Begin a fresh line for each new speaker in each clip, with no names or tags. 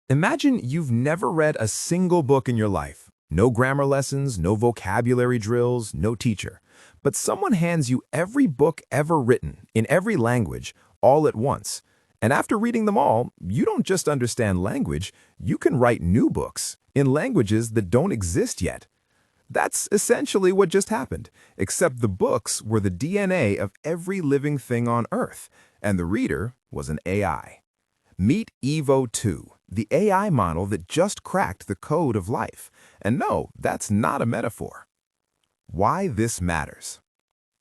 Imagine you've never read a single book in your life. No grammar lessons, no vocabulary drills, no teacher. But someone hands you every book ever written, in every language, all at once. And after reading them all, you don't just understand language, you can write new books in languages that don't exist yet. That's essentially what just happened, except the books were the DNA of every living thing on Earth, and the reader was an AI. Meet Evo 2, the AI model that just cracked the code of life. And no, that's not a metaphor. Why this matters.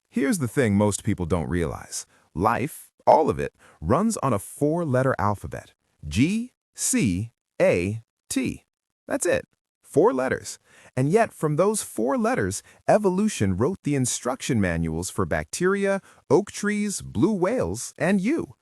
Here's the thing most people don't realize. Life, all of it, runs on a four-letter alphabet. G, C, A, T. That's it. 4 letters. And yet, from those 4 letters, evolution wrote the instruction manuals for bacteria, oak trees, blue whales, and you.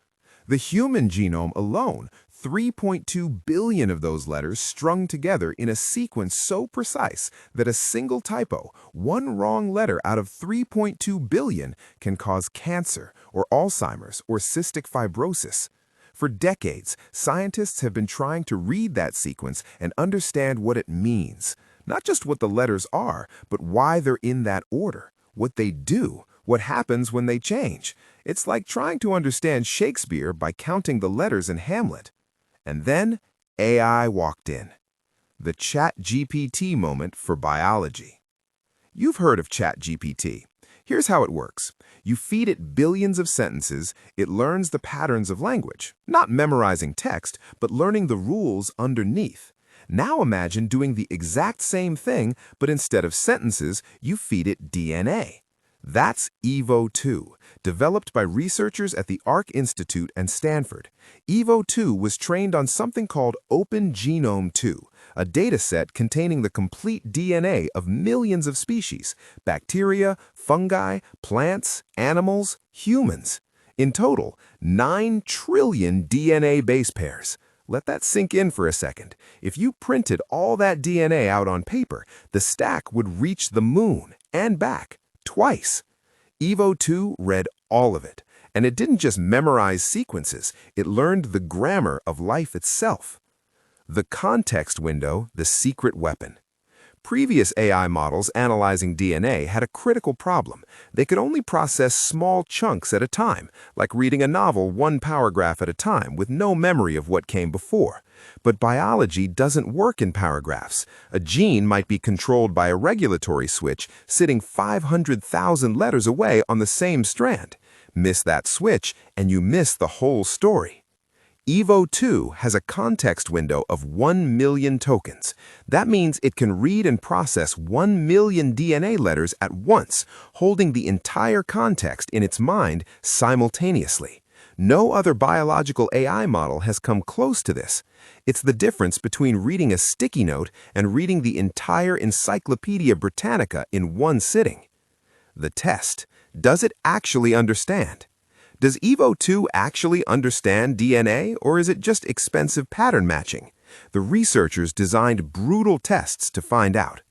The human genome alone, 3.2 billion of those letters strung together in a sequence so precise that a single typo, one wrong letter out of 3.2 billion, can cause cancer or Alzheimer's or cystic fibrosis. For decades, scientists have been trying to read that sequence and understand what it means. Not just what the letters are, but why they're in that order, what they do, what happens when they change. It's like trying to understand Shakespeare by counting the letters in Hamlet. And then AI walked in. The ChatGPT moment for biology. You've heard of ChatGPT. Here's how it works. You feed it billions of sentences, it learns the patterns of language, not memorizing text, but learning the rules underneath. Now imagine doing the exact same thing, but instead of sentences, you feed it DNA. That's Evo 2, developed by researchers at the Arc Institute and Stanford. Evo 2 was trained on something called Open Genome 2, a dataset containing the complete DNA of millions of species, bacteria, fungi, plants, animals, humans. In total, 9 trillion DNA base pairs. Let that sink in for a second. If you printed all that DNA out on paper, the stack would reach the moon and back. Twice. Evo 2 read all of it, and it didn't just memorize sequences, it learned the grammar of life itself. The context window, the secret weapon. Previous AI models analyzing DNA had a critical problem. They could only process small chunks at a time, like reading a novel one paragraph at a time with no memory of what came before. But biology doesn't work in paragraphs. A gene might be controlled by a regulatory switch sitting 500,000 letters away on the same strand. Miss that switch, and you miss the whole story. Evo 2 has a context window of 1 million tokens. That means it can read and process 1 million DNA letters at once, holding the entire context in its mind simultaneously. No other biological AI model has come close to this. It's the difference between reading a sticky note and reading the entire Encyclopedia Britannica in one sitting. The test. Does it actually understand? Does Evo 2 actually understand DNA, or is it just expensive pattern matching? The researchers designed brutal tests to find out.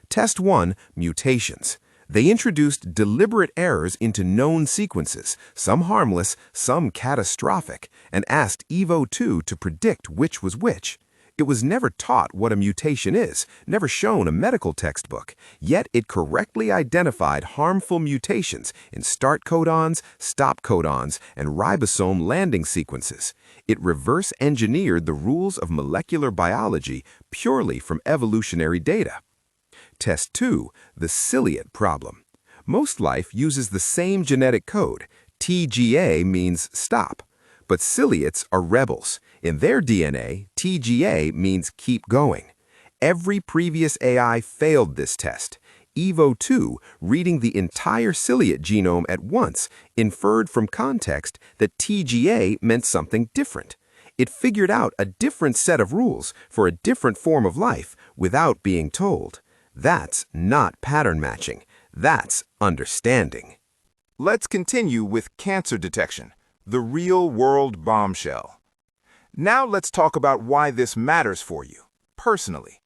Test 1, mutations. They introduced deliberate errors into known sequences, some harmless, some catastrophic, and asked Evo 2 to predict which was which. It was never taught what a mutation is, never shown a medical textbook, yet it correctly identified harmful mutations in start codons, stop codons, and ribosome landing sequences. It reverse-engineered the rules of molecular biology purely from evolutionary data. Test 2, the Ciliate Problem. Most life uses the same genetic code. TGA means stop. But ciliates are rebels. In their DNA, TGA means keep going. Every previous AI failed this test. Evo 2, reading the entire ciliate genome at once, inferred from context that TGA meant something different. It figured out a different set of rules for a different form of life without being told. That's not pattern matching. That's understanding. Let's continue with cancer detection. The real-world bombshell. Now let's talk about why this matters for you, personally.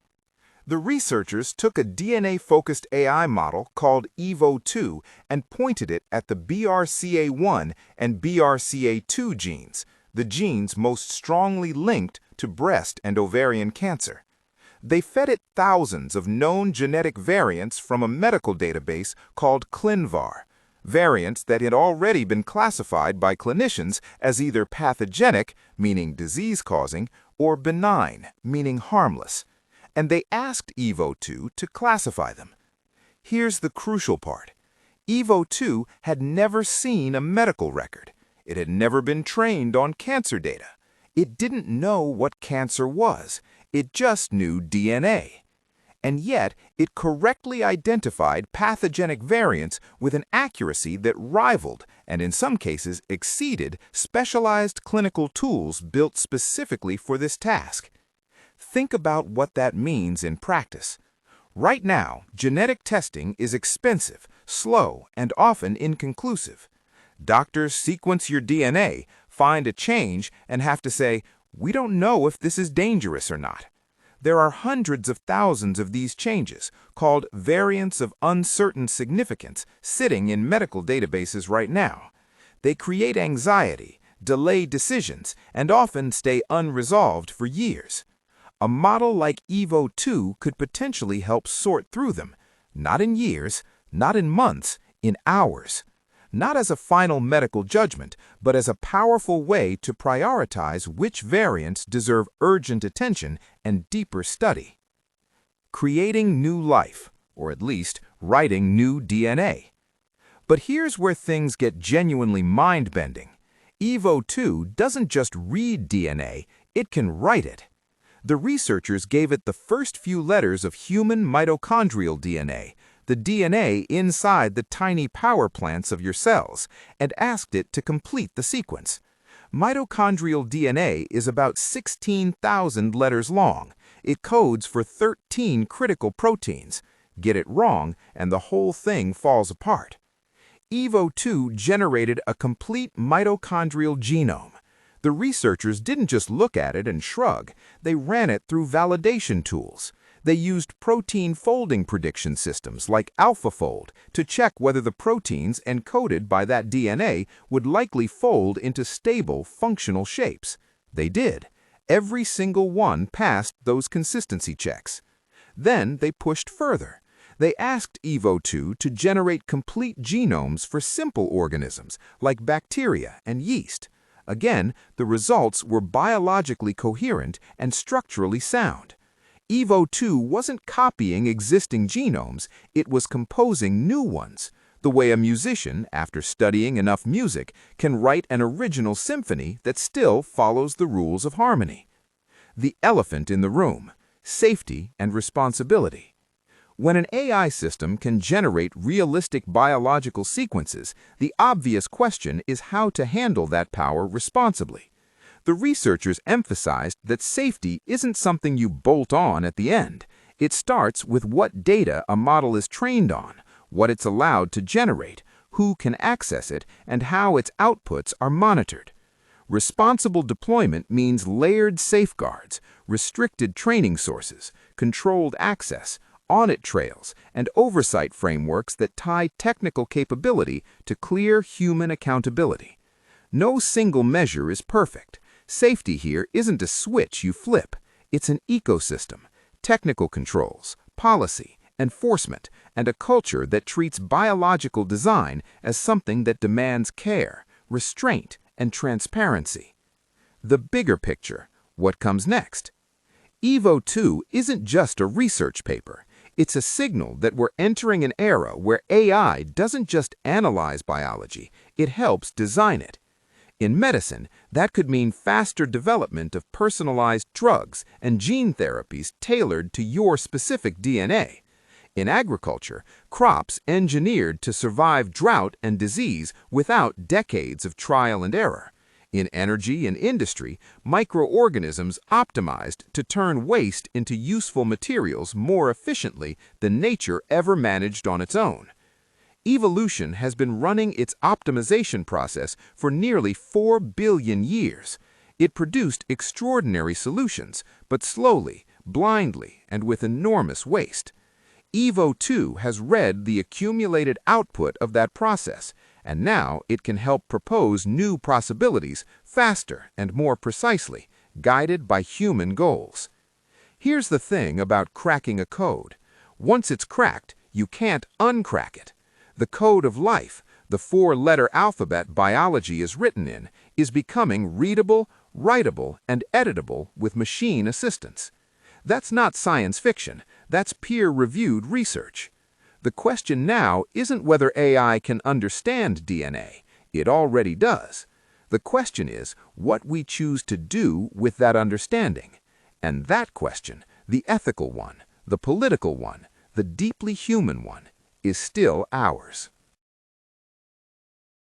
The researchers took a DNA-focused AI model called Evo 2 and pointed it at the BRCA1 and BRCA2 genes, the genes most strongly linked to breast and ovarian cancer. They fed it thousands of known genetic variants from a medical database called ClinVar, variants that had already been classified by clinicians as either pathogenic, meaning disease-causing, or benign, meaning harmless. And they asked EVO2 to classify them. Here's the crucial part. EVO2 had never seen a medical record. It had never been trained on cancer data. It didn't know what cancer was. It just knew DNA. And yet, it correctly identified pathogenic variants with an accuracy that rivaled, and in some cases exceeded, specialized clinical tools built specifically for this task. Think about what that means in practice. Right now, genetic testing is expensive, slow, and often inconclusive. Doctors sequence your DNA, find a change, and have to say, "We don't know if this is dangerous or not." There are hundreds of thousands of these changes, called variants of uncertain significance, sitting in medical databases right now. They create anxiety, delay decisions, and often stay unresolved for years. A model like EVO2 could potentially help sort through them, not in years, not in months, in hours. Not as a final medical judgment, but as a powerful way to prioritize which variants deserve urgent attention and deeper study. Creating new life, or at least writing new DNA. But here's where things get genuinely mind-bending. EVO2 doesn't just read DNA, it can write it. The researchers gave it the first few letters of human mitochondrial DNA, the DNA inside the tiny power plants of your cells, and asked it to complete the sequence. Mitochondrial DNA is about 16,000 letters long. It codes for 13 critical proteins. Get it wrong, and the whole thing falls apart. EVO2 generated a complete mitochondrial genome. The researchers didn't just look at it and shrug. They ran it through validation tools. They used protein folding prediction systems like AlphaFold to check whether the proteins encoded by that DNA would likely fold into stable, functional shapes. They did. Every single one passed those consistency checks. Then they pushed further. They asked EVO2 to generate complete genomes for simple organisms like bacteria and yeast. Again, the results were biologically coherent and structurally sound. EVO2 wasn't copying existing genomes, it was composing new ones, the way a musician, after studying enough music, can write an original symphony that still follows the rules of harmony. The elephant in the room: safety and responsibility. When an AI system can generate realistic biological sequences, the obvious question is how to handle that power responsibly. The researchers emphasized that safety isn't something you bolt on at the end. It starts with what data a model is trained on, what it's allowed to generate, who can access it, and how its outputs are monitored. Responsible deployment means layered safeguards, restricted training sources, controlled access, audit trails, and oversight frameworks that tie technical capability to clear human accountability. No single measure is perfect. Safety here isn't a switch you flip. It's an ecosystem, technical controls, policy, enforcement, and a culture that treats biological design as something that demands care, restraint, and transparency. The bigger picture: what comes next? EVO2 isn't just a research paper. It's a signal that we're entering an era where AI doesn't just analyze biology, it helps design it. In medicine, that could mean faster development of personalized drugs and gene therapies tailored to your specific DNA. In agriculture, crops engineered to survive drought and disease without decades of trial and error. In energy and industry, microorganisms optimized to turn waste into useful materials more efficiently than nature ever managed on its own. Evolution has been running its optimization process for nearly 4 billion years. It produced extraordinary solutions, but slowly, blindly, and with enormous waste. EVO2 has read the accumulated output of that process, and now it can help propose new possibilities faster and more precisely,
guided by human goals. Here's the thing about cracking a code. Once it's cracked, you can't uncrack it. The code of life, the four-letter alphabet biology is written in, is becoming readable, writable, and editable with machine assistance. That's not science fiction, that's peer-reviewed research. The question now isn't whether AI can understand DNA. It already does. The question is what we choose to do with that understanding. And that question, the ethical one, the political one, the deeply human one, is still ours.